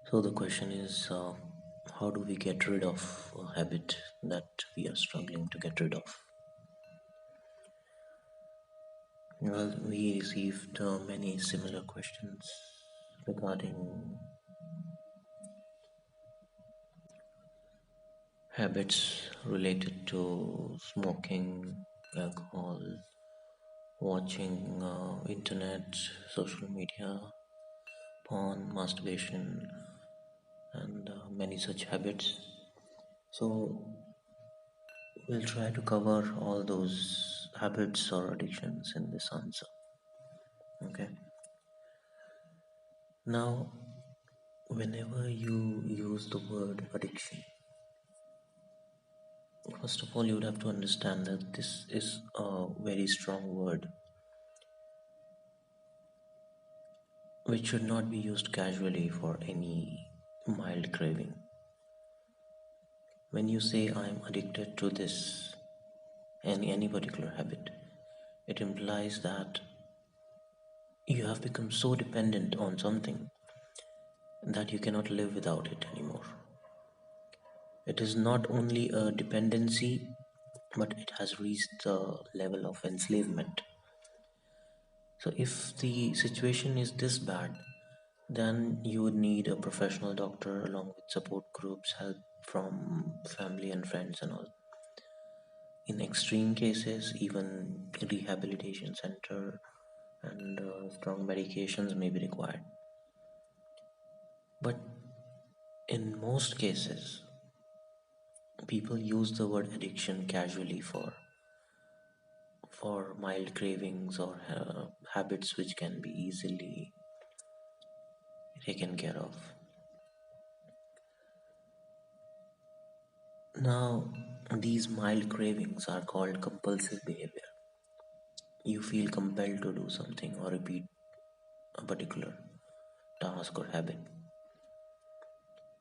So the question is, how do we get rid of a habit that we are struggling to get rid of? Well, we received many similar questions regarding habits related to smoking, alcohol, watching internet, social media, porn, masturbation, and many such habits. So we'll try to cover all those habits or addictions in this answer. Okay. Now, whenever you use the word addiction, first of all, you would have to understand that this is a very strong word which should not be used casually for any mild craving. When you say I'm addicted to this, any particular habit, it implies that you have become so dependent on something that you cannot live without it anymore. It is not only a dependency, but it has reached the level of enslavement. So, if the situation is this bad, then you would need a professional doctor along with support groups, help from family and friends, and all. In extreme cases, even rehabilitation center and strong medications may be required. But in most cases, people use the word addiction casually for mild cravings or habits which can be easily taken care of. Now, these mild cravings are called compulsive behavior. You feel compelled to do something or repeat a particular task or habit.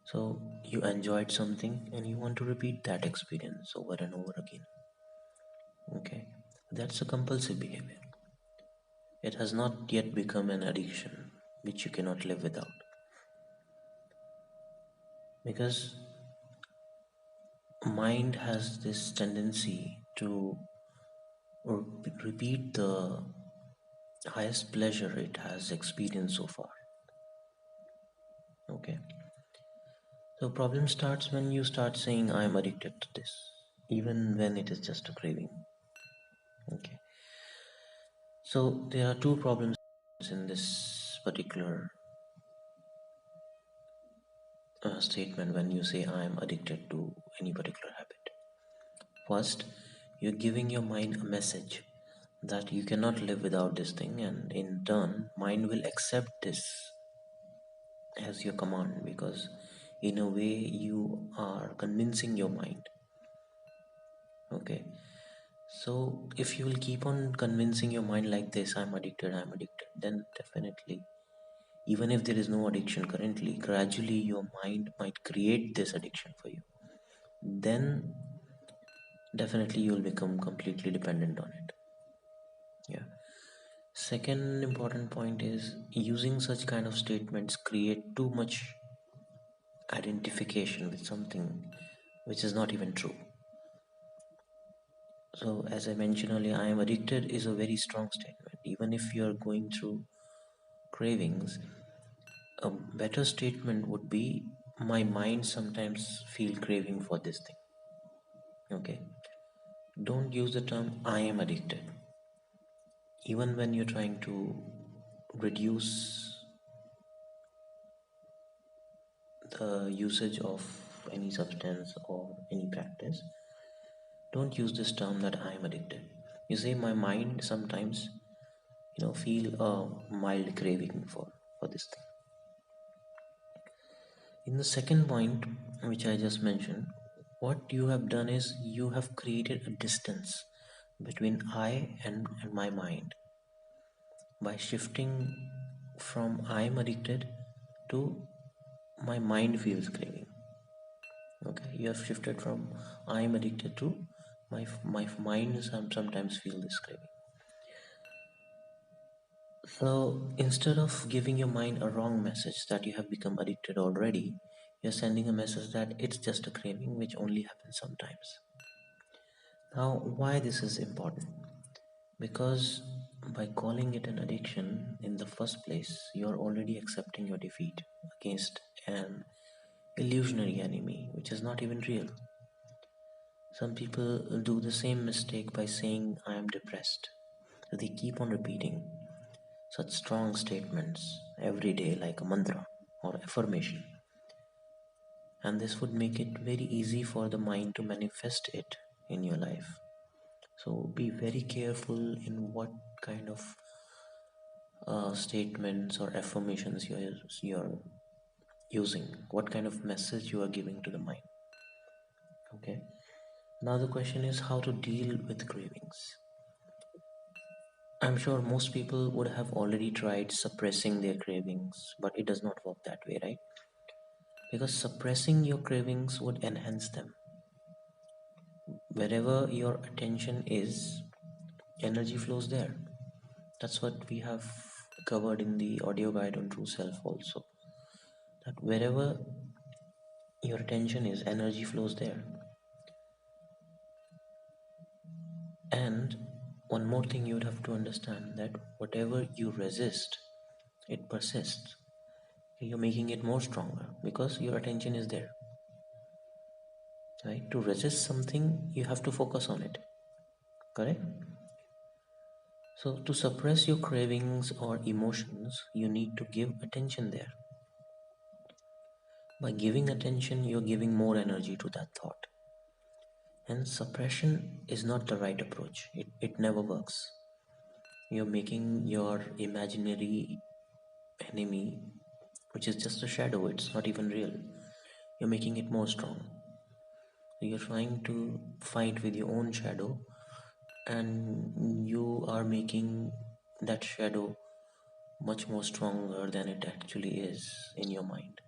So, you enjoyed something and you want to repeat that experience over and over again. Okay, that's a compulsive behavior. It has not yet become an addiction which you cannot live without. Because mind has this tendency to repeat the highest pleasure it has experienced so far. Okay, so problem starts when you start saying I'm addicted to this, even when it is just a craving. Okay, so there are two problems in this particular statement when you say I'm addicted to any particular habit. First, you're giving your mind a message that you cannot live without this thing, and in turn mind will accept this as your command, because in a way you are convincing your mind. Okay, so if you will keep on convincing your mind like this, I'm addicted, then definitely, even if there is no addiction currently, gradually your mind might create this addiction for you. Then definitely you will become completely dependent on it. Yeah. Second important point is using such kind of statements create too much identification with something which is not even true. So, as I mentioned earlier, I am addicted is a very strong statement. Even if you are going through cravings, a better statement would be my mind sometimes feel craving for this thing. Okay, don't use the term I am addicted. Even when you're trying to reduce the usage of any substance or any practice, don't use this term that I am addicted. You say my mind sometimes, feel a mild craving for this thing. In the second point, which I just mentioned, what you have done is you have created a distance between I and my mind by shifting from I am addicted to my mind feels craving. Okay, you have shifted from I am addicted to my mind sometimes feel this craving. So instead of giving your mind a wrong message that you have become addicted already, you're sending a message that it's just a craving which only happens sometimes. Now, why this is important? Because by calling it an addiction in the first place, you're already accepting your defeat against an illusionary enemy which is not even real. Some people do the same mistake by saying, I am depressed. They keep on repeating such strong statements every day, like a mantra or affirmation, and this would make it very easy for the mind to manifest it in your life. So be very careful in what kind of statements or affirmations you're using, what kind of message you are giving to the mind. Okay. Now the question is how to deal with cravings. I'm sure most people would have already tried suppressing their cravings, but it does not work that way, right? Because suppressing your cravings would enhance them. Wherever your attention is, energy flows there. That's what we have covered in the audio guide on True Self also. That wherever your attention is, energy flows there. And one more thing you would have to understand, that whatever you resist, it persists. You're making it more stronger because your attention is there. Right? To resist something, you have to focus on it. Correct? So, to suppress your cravings or emotions, you need to give attention there. By giving attention, you're giving more energy to that thought. And suppression is not the right approach, it never works. You're making your imaginary enemy, which is just a shadow, it's not even real, you're making it more strong. You're trying to fight with your own shadow, and you are making that shadow much more stronger than it actually is in your mind.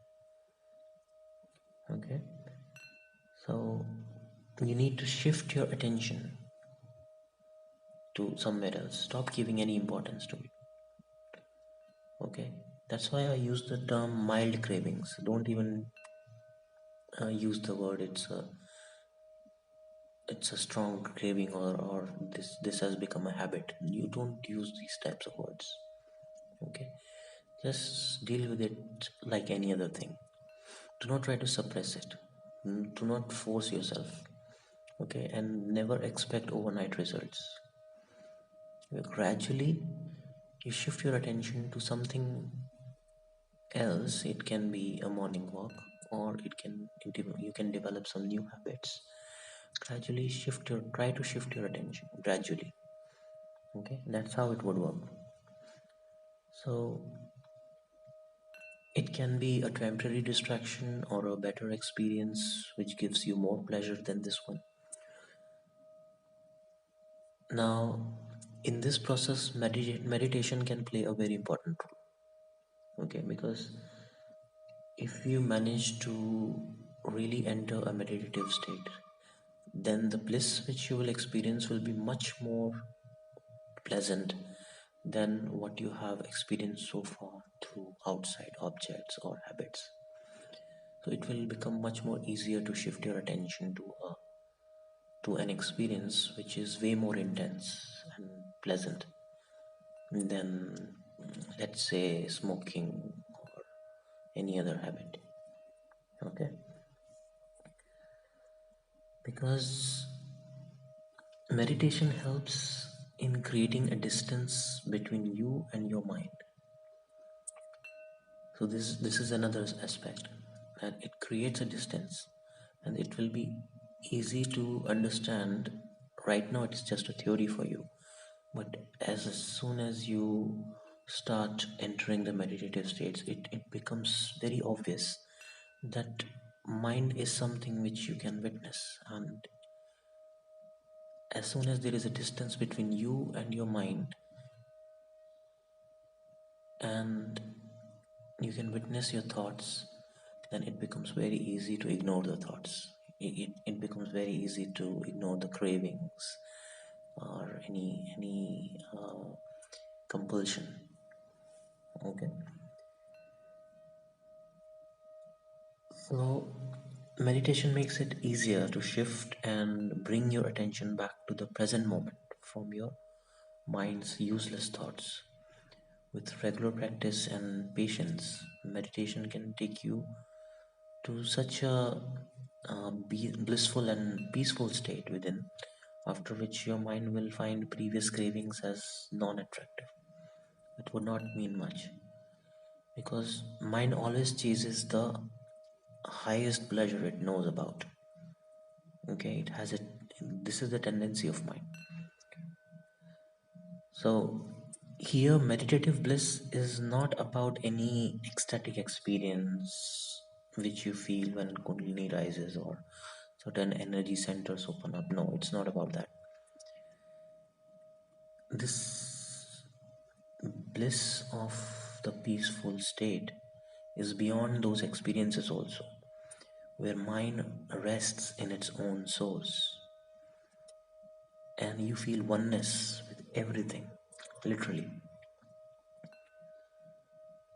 Okay, so you need to shift your attention to somewhere else. Stop giving any importance to it. Okay, that's why I use the term mild cravings. Don't even use the word it's a strong craving, or this has become a habit. You don't use these types of words. Okay, just deal with it like any other thing. Do not try to suppress it. Do not force yourself. Okay, and never expect overnight results. Gradually you shift your attention to something else. It can be a morning walk, or you can develop some new habits. Gradually try to shift your attention gradually. Okay, that's how it would work. So it can be a temporary distraction or a better experience which gives you more pleasure than this one. Now, in this process, meditation can play a very important role. Okay, because if you manage to really enter a meditative state, then the bliss which you will experience will be much more pleasant than what you have experienced so far through outside objects or habits. So it will become much more easier to shift your attention to an experience which is way more intense and pleasant than, let's say, smoking or any other habit. Okay, because meditation helps in creating a distance between you and your mind. So this is another aspect, that it creates a distance, and it will be easy to understand. Right now it's just a theory for you, but as soon as you start entering the meditative states, it becomes very obvious that mind is something which you can witness, and as soon as there is a distance between you and your mind, and you can witness your thoughts, then it becomes very easy to ignore the thoughts. It becomes very easy to ignore the cravings or any compulsion. Okay, so meditation makes it easier to shift and bring your attention back to the present moment from your mind's useless thoughts. With regular practice and patience, meditation can take you to such a blissful and peaceful state within, after which your mind will find previous cravings as non attractive. It would not mean much because mind always chases the highest pleasure it knows about. Okay, it has it. This is the tendency of mind. So here, meditative bliss is not about any ecstatic experience which you feel when Kundalini rises or certain energy centers open up. No, it's not about that. This bliss of the peaceful state is beyond those experiences also, where mind rests in its own source and you feel oneness with everything, literally.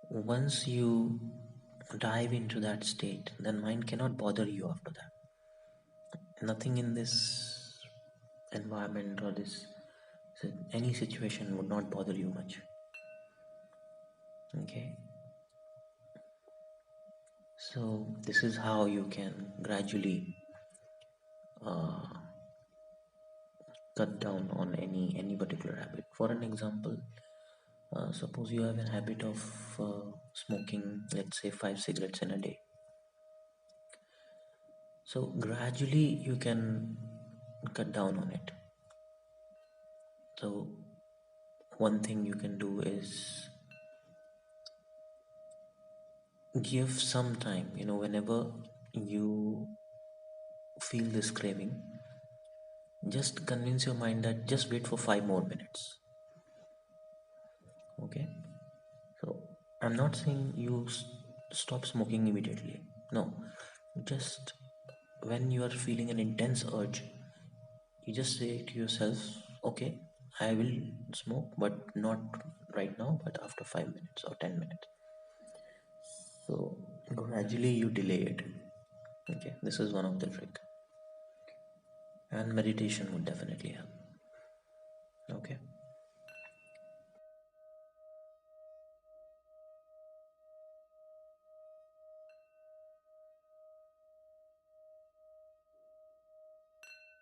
Once you dive into that state, then mind cannot bother you after that. Nothing in this environment or this any situation would not bother you much. Okay, so this is how you can gradually uh, cut down on any particular habit. For an example, suppose you have a habit of smoking, let's say 5 cigarettes in a day. So gradually you can cut down on it. So one thing you can do is give some time, whenever you feel this craving, just convince your mind that just wait for 5 more minutes. Okay, so I'm not saying you stop smoking immediately. No, just when you are feeling an intense urge, you just say to yourself, okay, I will smoke, but not right now, but after 5 minutes or 10 minutes. So gradually you delay it. Okay, this is one of the trick, and meditation would definitely help.